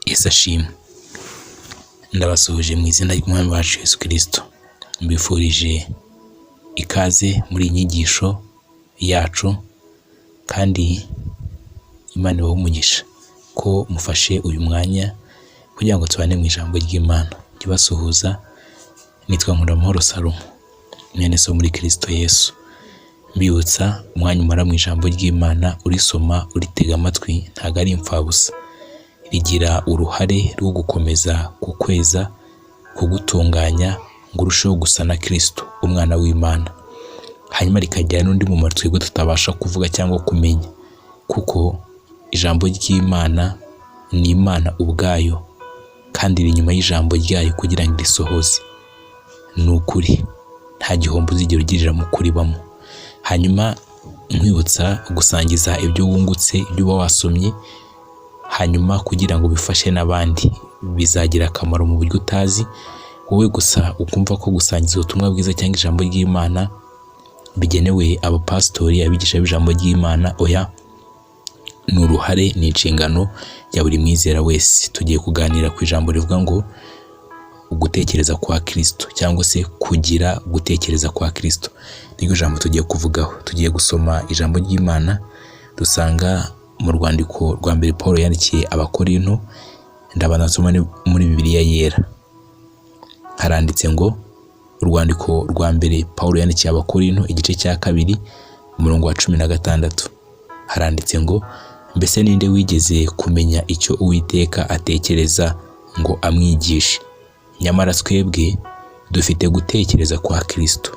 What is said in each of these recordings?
Yesu ashimwe. Ndabasuhuje mu izina ry'Umwami wacu Yesu Kristo. Mbifurije ikaze muri inyigisho yacu kandi Imana ibahe umugisha ko mufashe uyu mwanya kugira ngo tubane mu ijambo ry'Imana. Kibasuhuza nitwa Nkuramahoro Salomo, mwene so muri Kristo Yesu. Mbibutsa umwanya umara mu ijambo ry'Imana urisoma uritega amatwi ntago ari imfabusa. Rigira uruhare rwo gukomeza kukweza, kugutunganya ngo urusheho gusa na Kristo umwana w'Imana. Hanyuma rikagira n'undi mumaro twebwe tutabasha kuvuga cyangwa kumenya, kuko ijambo ry'Imana ni Imana ubwayo kandi iri inyuma y'ijambo ryayo kugira ngo risohoze. Ni ukuri, nta gihombo uzigera ugirira mu kuribamo. Hanyuma nkwibutsa gusangiza ibyo wungutse, ibyo uba wasomye, hanyuma kugira ngo bifashe n'abandi. Bizagira akamaro mu buryo utazi, wowe gusa ukumva ko gusangiza ubutumwa bwiza cyangwa ijambo ry'Imana bigenewe abapasitori, abigisha b'ijambo ry'Imana. Oya, ni uruhare, ni inshingano ya buri mwizera wese. Tugiye kuganira ku ijambo rivuga ngo gutekereza kwa Kristo, cyangwa se kugira gutekereza kwa Kristo. Niryo jambo tugiye kuvugaho. Tugiye gusoma ijambo ry'Imana dusanga mu rwandiko rwa mbere Paulo yandikiye Abakorinto. Ndabanasoma muri Bibiliya yera. Haranditse ngo urwandiko rwa mbere Paulo yandikiye Abakorinto igice cya 2 umurongo wa 16. Haranditse ngo mbese ninde wigeze kumenya icyo Uwiteka atekereza ngo amwigishe? Nyamara twebwe dufite gutekereza kwa Kristo.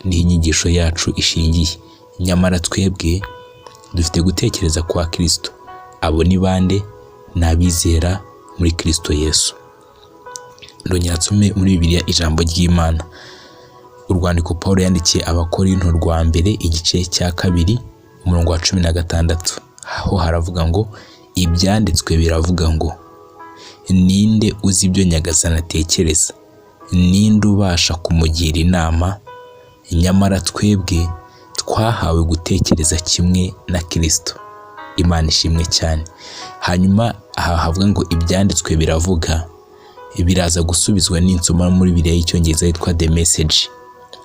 Ni inyigisho yacu ishingiye. Nyamara twebwe dufite gutekereza kwa Kristo. Abo ni bande? Ni abizera muri Kristo Yesu. Ndongera nsome muri Bibiliya ijambo ry'Imana. Urwandiko Paulo yandikiye Abakorinto rwa mbere igice cya 2 umurongo wa 16. Aho haravuga ngo ibyanditswe biravuga ngo ninde uzi ibyo Nyagasani atekereza? Ninde ubasha kumugira inama? Nyamara twebwe twahawe gutekereza kimwe na Kristo. Imana ishimwe cyane. Hanyuma aha havuga ngo ibyanditswe biravuga, biraza gusubizwa n'insoma muri Bibiliya y'Icyongereza yitwa The Message.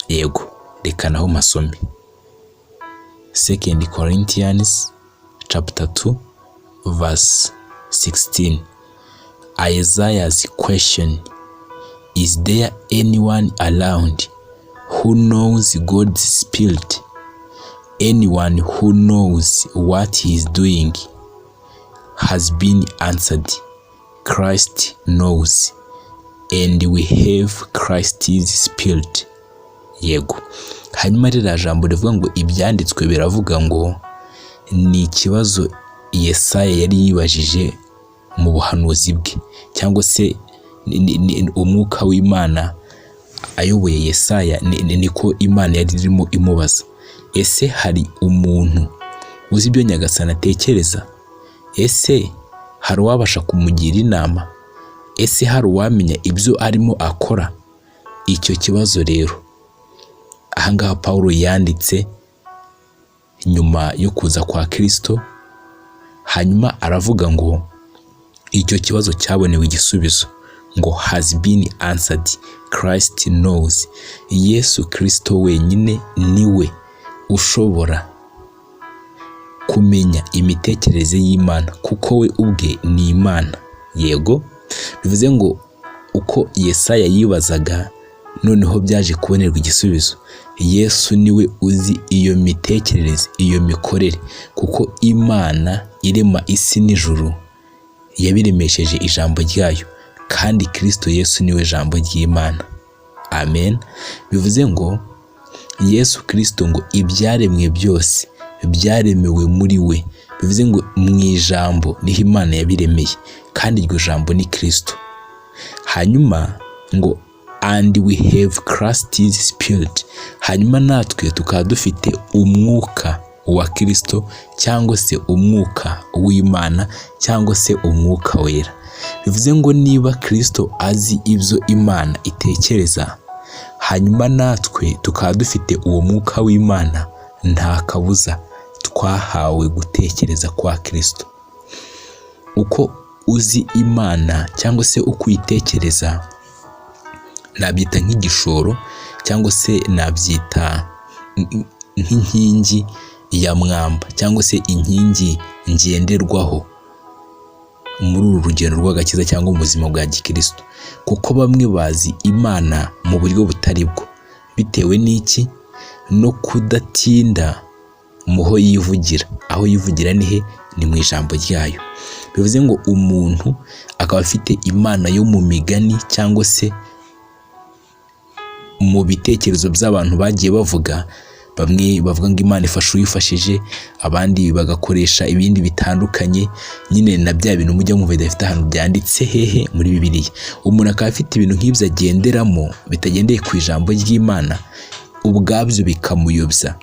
Yego, reka naho masome. 2 Corinthians chapter 2 verse 16. Isaiah's question: is there anyone around who knows God's spirit? Anyone who knows what he is doing? Has been answered. Christ knows, and we have Christ's spirit. Yego. Hanyuma rero jambo rivuga ngo ibyanditswe biravuga ngo ni ikibazo Yesaya yari yibajije mu buhanuzi bwe, cyangwa se umwuka w'Imana ayoboye Yesaya. Niko Imana yari irimo imubaza, ese hari umuntu uzi ibyo Nyagasani atekereza? Ese hari uwabasha kumugira inama? Ese hari uwamenya ibyo arimo akora? Icyo kibazo rero ahangaha Paulo yanditse nyuma yo kuza kwa Kristo. Hanyuma aravuga ngo icyo kibazo cyabonewe igisubizo, ngo has been answered. Christ knows. Yesu Kristo wenyine niwe ushobora kumenya imitekerereze y'Imana, kuko we ubwe ni Imana. Yego, bivuze ngo uko Yesaya yibazaga, noneho byaje kubonerwa igisubizo. Yesu niwe uzi iyo mitekerereze, iyo mikorere, kuko Imana irema isi n'ijuru yabiremesheje ijambo ryayo, kandi Kristo Yesu niwe jambo ry'Imana. Amen. Bivuze ngo Yesu Kristo ngo ibyaremwe byose byaremewe muri we. Bivuze ngo mu ijambo niho Imana yabiremeye, kandi iryo jambo ni Kristo. Hanyuma ngo and we have Christ's spirit. Hanyuma natwe tukaba dufite umwuka wa Kristo, cyangwa se umwuka w'Imana, cyangwa se umwuka wera. Bivuze ngo niba Kristo azi ibyo Imana itekereza, hanyuma natwe tukaba dufite uwo mwuka w'Imana, nta kabuza twahawe gutekereza kwa Kristo. Uko uzi Imana cyangwa se uko uyitekereza, nabyita nk'igishoro cyangwa se nabyita nk'inkingi ya mwamba cyangwa se inkingi ngenderwaho muri uru rugendo rw'agakiza cyangwa mu buzima bwa gikristo. Kuko bamwe bazi Imana mu buryo butari bwo, bitewe n'iki? No kudatinda muho yivugira. Aho yivugira ni he? Ni mu ijambo ryayo. Bivuze ngo umuntu akaba afite Imana yo mu migani cyangwa se mu bitekerezo by'abantu bagiye bavuga. Bamwe bavuga ngo Imana ifasha uyifashije, abandi bagakoresha ibindi bitandukanye, nyine na bya bintu mujya mwumva bidafite ahantu byanditse hehe muri Bibiliya. Umuntu akaba afite ibintu nk'ibyo agenderamo bitagendeye ku ijambo ry'Imana, ubwabyo bikamuyobya.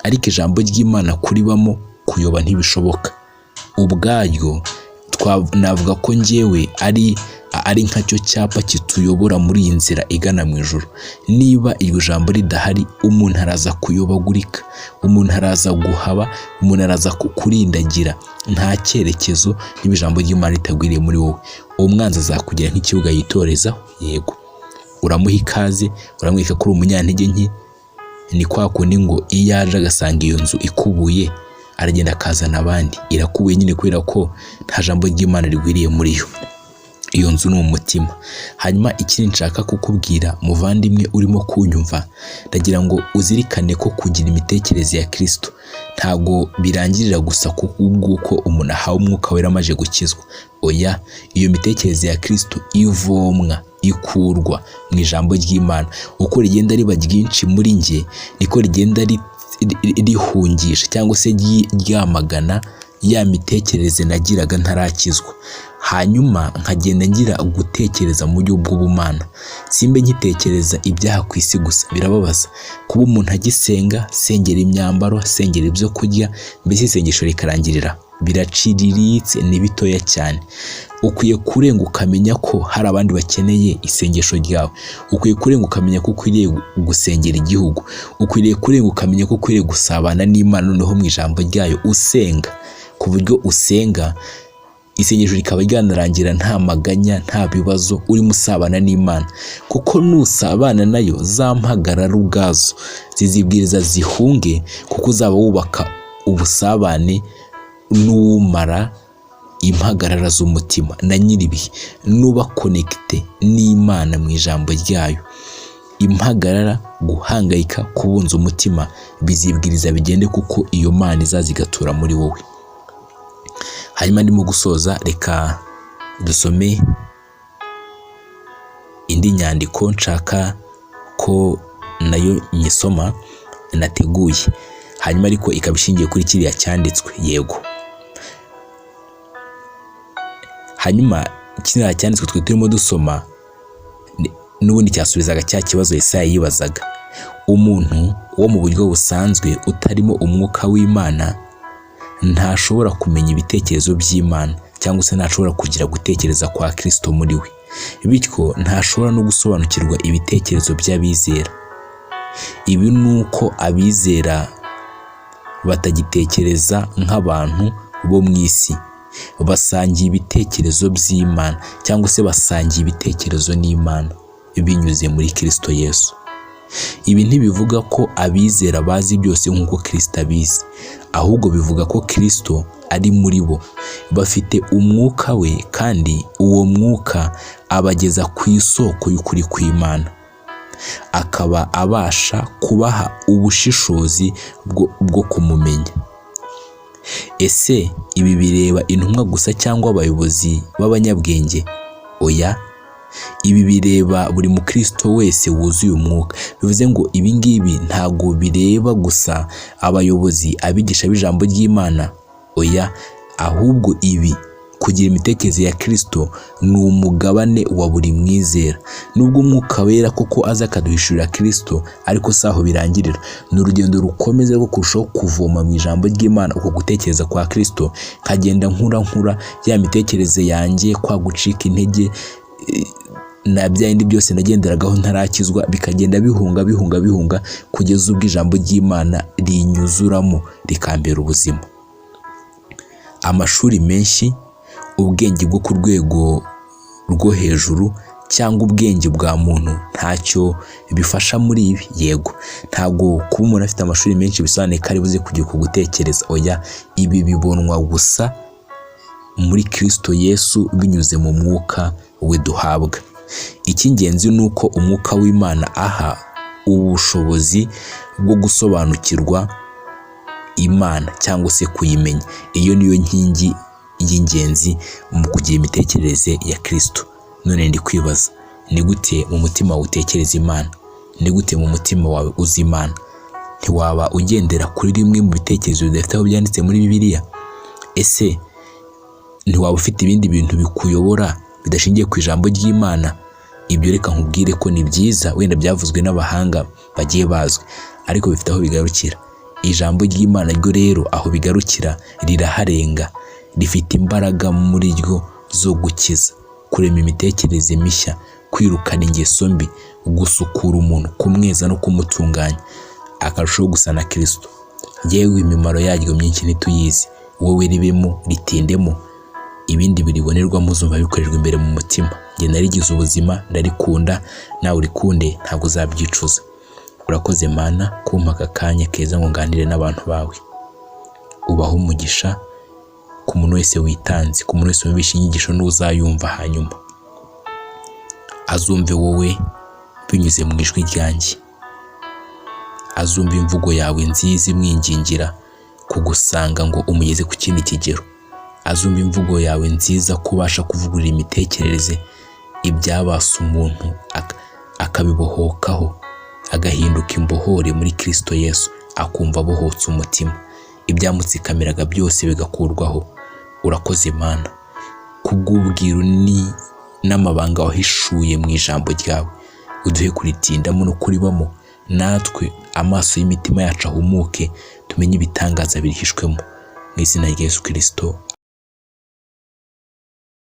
Ariko ijambo ry'Imana kuribamo kuyoba ntibishoboka. Ubwaryo navuga ko njyewe ari nka cyo cyapa kituyobora muri iyi nzira igana mu ijuru. Niba iryo jambo ridahari, umuntu araza kuyobagurika, umuntu araza guhaba, umuntu araza kurindagira, nta cyerekezo. Niba ijambo ry'Imana ritagwiriye muri wowe, umwanzi azakugira nk'ikibuga yitorezaho. Yego, uramuha ikaze, uramwereka ko uri umunyantege nke. Ni kwa kundi ngo iyo aje agasanga iyo nzu ikubuye, aragenda akazana abandi. Irakubuye nyine kubera ko nta jambo ry'Imana rigwiriye muri yo. Iyo nzu ni umutima. Hanyuma ikindi nshaka kukubwira muvandimwe urimo kunyumva, ndagira ngo uzirikane ko kugira imitekerereze ya Kristo ntago birangirira gusa kuko umuntu ahawe umwuka wera amaze gukizwa. Oya, iyo mitekerereze ya Kristo ivomwa, ikurwa mu ijambo ry'Imana. Uko rigenda riba ryinshi muri njye, niko rigenda rihungisha cyangwa se ryamagana ya mitekerereze nagiraga ntarakizwa. Hanyuma nkagenda ngira gutekereza mu buryo bw'ubumana. Simbe nkitekereza ibyaha ku isi gusa. Birababaza kuba umuntu agisenga, sengera imyambaro, sengera ibyo kurya, mbese isengesho rikarangirira biraciriritse, ni bitoya cyane. Ukwiye kurenga ukamenya ko hari abandi bakeneye isengesho ryawe. Ukwiye kurenga ukamenya ko ukwiriye gusengera igihugu. Ukwiye kurenga ukamenya ko ukwiriye gusabana n'Imana noneho mu ijambo ryayo usenga, ku buryo usenga isengesho rikaba ryanarangira nta maganya, nta bibazo, urimo usabana n'Imana. Kuko nusabana nayo, za mpagarara ubwazo zizibwiriza zihunge, kuko uzaba wubaka ubusabane n'umara impagarara z'umutima na nyiribihe. Nuba connecte n'Imana mu ijambo ryayo, impagarara, guhangayika, kubunza umutima bizibwiriza bigende, kuko iyo Mana izaza igatura muri wowe. Hanyuma ndimo gusoza, reka dusome indi nyandiko nshaka ko nayo nyisoma nateguye, hanyuma ariko ikaba ishingiye kuri kiriya cyanditswe. Yego, hanyuma kiriya cyanditswe twe turimo dusoma n'ubundi cyasubizaga cya kibazo Yesaya yibazaga. Umuntu wo mu buryo busanzwe utarimo umwuka w'Imana ntashobora kumenya ibitekerezo by'Imana, cyangwa se ntashobora kugira gutekereza kwa Kristo muri we. Bityo ntashobora no gusobanukirwa ibitekerezo by'abizera. Ibi nuko abizera batagitekereza nk'abantu bo mu isi, basangiye ibitekerezo by'Imana, cyangwa se basangiye ibitekerezo n'Imana binyuze muri Kristo Yesu. Ibi ntibivuga ko abizera bazi byose nk'uko Kristo abizi, ahubwo bivuga ko Kristo ari muri bo, bafite umwuka we, kandi uwo mwuka abageza ku isoko y'ukuri kw'Imana, akaba abasha kubaha ubushishozi bwo kumumenya. Ese ibi bireba intumwa gusa cyangwa abayobozi b'abanyabwenge? Oya, ibi bireba buri mukristo wese wuzuye umwuka. Bivuze ngo ibi ngibi ntago bireba gusa abayobozi, abigisha b'ijambo ry'Imana. Oya, ahubwo ibi kugira imitekerereze ya Kristo ni umugabane wa buri mwizera. Nubwo umwuka wera koko aza akaduhishurira Kristo, ariko saho birangirira. Ni urugendo rukomeza rwo kurushaho kuvoma mu ijambo ry'Imana, uko gutekereza kwa Kristo, nkagenda nkura ya mitekerereze yanjye, kwa gucika intege na byindi byose nagenderagaho ntarakizwa, bikagenda bihunga kugeza ubwo ijambo ry'Imana rinyuzuramo rikambera ubuzima. Amashuri menshi, ubwenge bwo ku rwego rwo hejuru cyangwa ubwenge bwa muntu ntacyo bifasha muri ibi. Yego, ntabwo kuba umuntu afite amashuri menshi bisobanuye ko ari buze kugira uko gutekereza. Oya, ibi bibonwa gusa muri Kristo Yesu binyuze mu mwuka we duhabwa. Icy'ingenzi ni uko umwuka w'Imana aha ubushobozi bwo gusobanukirwa Imana cyangwa se kuyimenya. Iyo niyo nkingi y'ingenzi mu kugira imitekerereze ya Kristo. None ndi kwibaza, ni gute mu mutima wawe utekereza Imana? Ni gute mu mutima wawe uzi Imana? Ntiwaba ugendera kuri rimwe mu bitekerezo bidafite aho byanditse muri Bibiliya? Ese ntiwaba ufite ibindi bintu bikuyobora bidashingiye ku ijambo ry'Imana? Ibyo reka nkubwire ko ni byiza, wenda byavuzwe n'abahanga bagiye bazwi, ariko bifite aho bigarukira. Ijambo ry'Imana ryo rero aho bigarukira riraharenga, rifite imbaraga muri ryo zo gukiza, kurema imitekerereze mishya, kwirukana ingeso mbi, gusukura umuntu, kumweza no kumutunganya akarushaho gusa na Kristo. Yewe imimaro yaryo myinshi ntituyizi, wowe ribemo ritindemo, ibindi biribonerwamo uzumva bikorerwa imbere mu mutima. Njye narigize ubuzima, ndarikunda, nawe urikunde, ntabwo uzabyicuza. Urakoze Mana kumpa aka kanya keza ngo nganire n'abantu bawe. Ubaho umugisha ku muntu wese witanze, ku muntu wese wumvishe inyigisho n'uzayumva hanyuma azumve wowe binyuze mu ijwi ryanjye, azumva imvugo yawe nziza imwingingira kugusanga ngo umugeze ku kindi kigero, azumva imvugo yawe nziza kubasha kuvugurura imitekerereze, ibyabasa umuntu akabibohokaho, agahinduka imbohore muri Kristo Yesu, akumva abohotse umutima, ibyamutsikamiraga byose bigakurwaho. Urakoze Mana kubw'ubwiru n'amabanga wahishuye mu ijambo ryawe, uduhe kuritindamo no kuribamo, natwe amaso y'imitima yacu ahumuke, tumenye ibitangaza birihishwemo. Mu izina rya Yesu Kristo,